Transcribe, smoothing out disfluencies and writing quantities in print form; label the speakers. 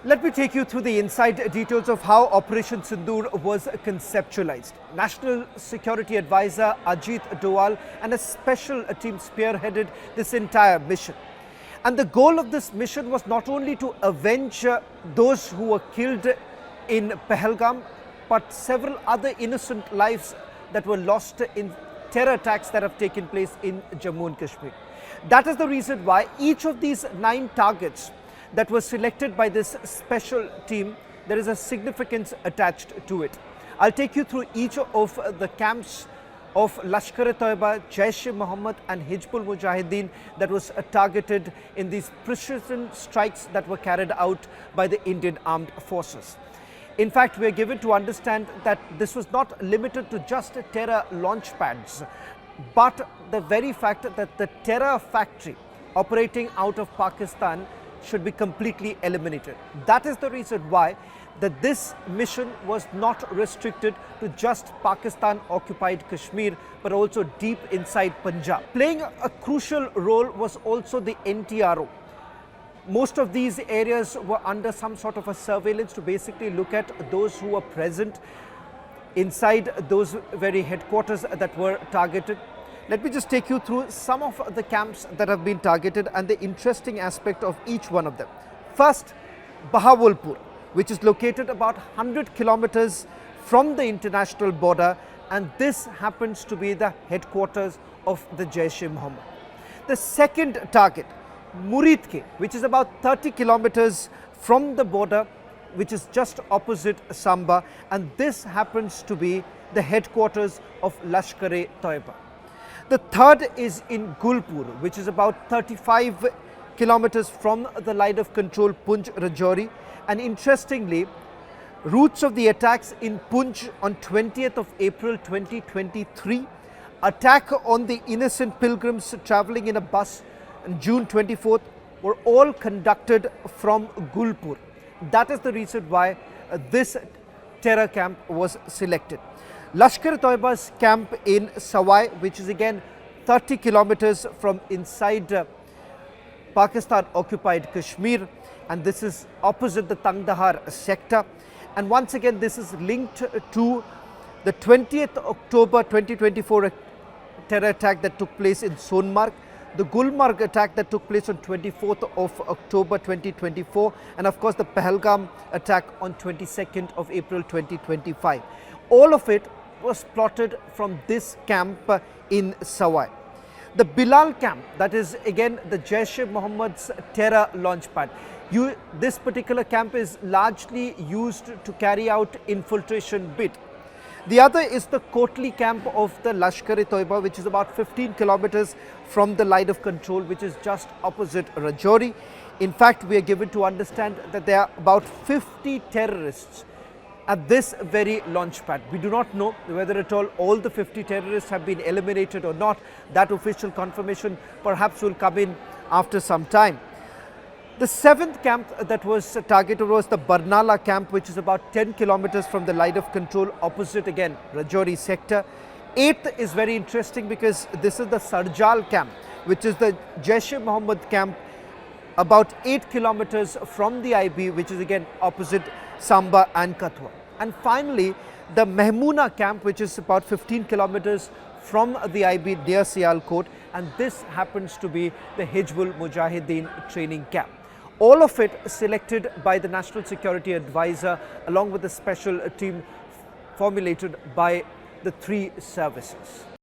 Speaker 1: Let me take you through the inside details of how Operation Sindoor was conceptualized. National Security Advisor Ajit Doval and a special team spearheaded this entire mission. And the goal of this mission was not only to avenge those who were killed in Pahalgam, but several other innocent lives that were lost in terror attacks that have taken place in Jammu and Kashmir. That is the reason why each of these 9 targets that was selected by this special team, there is a significance attached to it. I'll take you through each of the camps of Lashkar-e-Toiba, Jaish-e-Mohammed and Hizbul Mujahideen that was targeted in these precision strikes that were carried out by the Indian Armed Forces. In fact, we are given to understand that this was not limited to just terror launch pads, but the very fact that the terror factory operating out of Pakistan should be completely eliminated. That is the reason why this mission was not restricted to just Pakistan-occupied Kashmir, but also deep inside Punjab. Playing a crucial role was also the NTRO. Most of these areas were under some sort of a surveillance to basically look at those who were present inside those very headquarters that were targeted. Let me just take you through some of the camps that have been targeted and the interesting aspect of each one of them. First, Bahawalpur, which is located about 100 kilometers from the international border, and this happens to be the headquarters of the Jaish-e-Mohammed. The second target, Muridke, which is about 30 kilometers from the border, which is just opposite Samba, and this happens to be the headquarters of Lashkar-e-Toiba. The third is in Gulpur, which is about 35 kilometers from the line of control Poonch Rajouri. And interestingly, routes of the attacks in Poonch on 20th of April 2023, attack on the innocent pilgrims traveling in a bus on June 24th were all conducted from Gulpur. That is the reason why this terror camp was selected. Lashkar-e-Toiba's camp in Sawai, which is again 30 kilometers from inside Pakistan-occupied Kashmir, and this is opposite the Tangdahar sector. And once again, this is linked to the 20th October 2024 terror attack that took place in Sonmarg, the Gulmarg attack that took place on 24th of October 2024, and of course the Pahalgam attack on 22nd of April 2025. All of it was plotted from this camp in Sawai. The Bilal camp, that is again the Jaish-e-Mohammed's terror launch pad. This particular camp is largely used to carry out infiltration bid. The other is the Kotli camp of the Lashkar-e-Toiba, which is about 15 kilometers from the line of control, which is just opposite Rajouri. In fact, we are given to understand that there are about 50 terrorists at this very launch pad. We do not know whether at all the 50 terrorists have been eliminated or not. That official confirmation perhaps will come in after some time. The 7th camp that was targeted was the Barnala camp, which is about 10 kilometers from the line of control opposite again Rajouri sector. 8th is very interesting because this is the Sarjal camp, which is the Jaish-e-Mohammed camp about 8 kilometers from the IB, which is again opposite Samba and Kathua. And finally, the Mehmoona camp, which is about 15 kilometers from the IB near Sialkot, and this happens to be the Hizbul Mujahideen training camp. All of it selected by the National Security Advisor along with a special team formulated by the 3 services.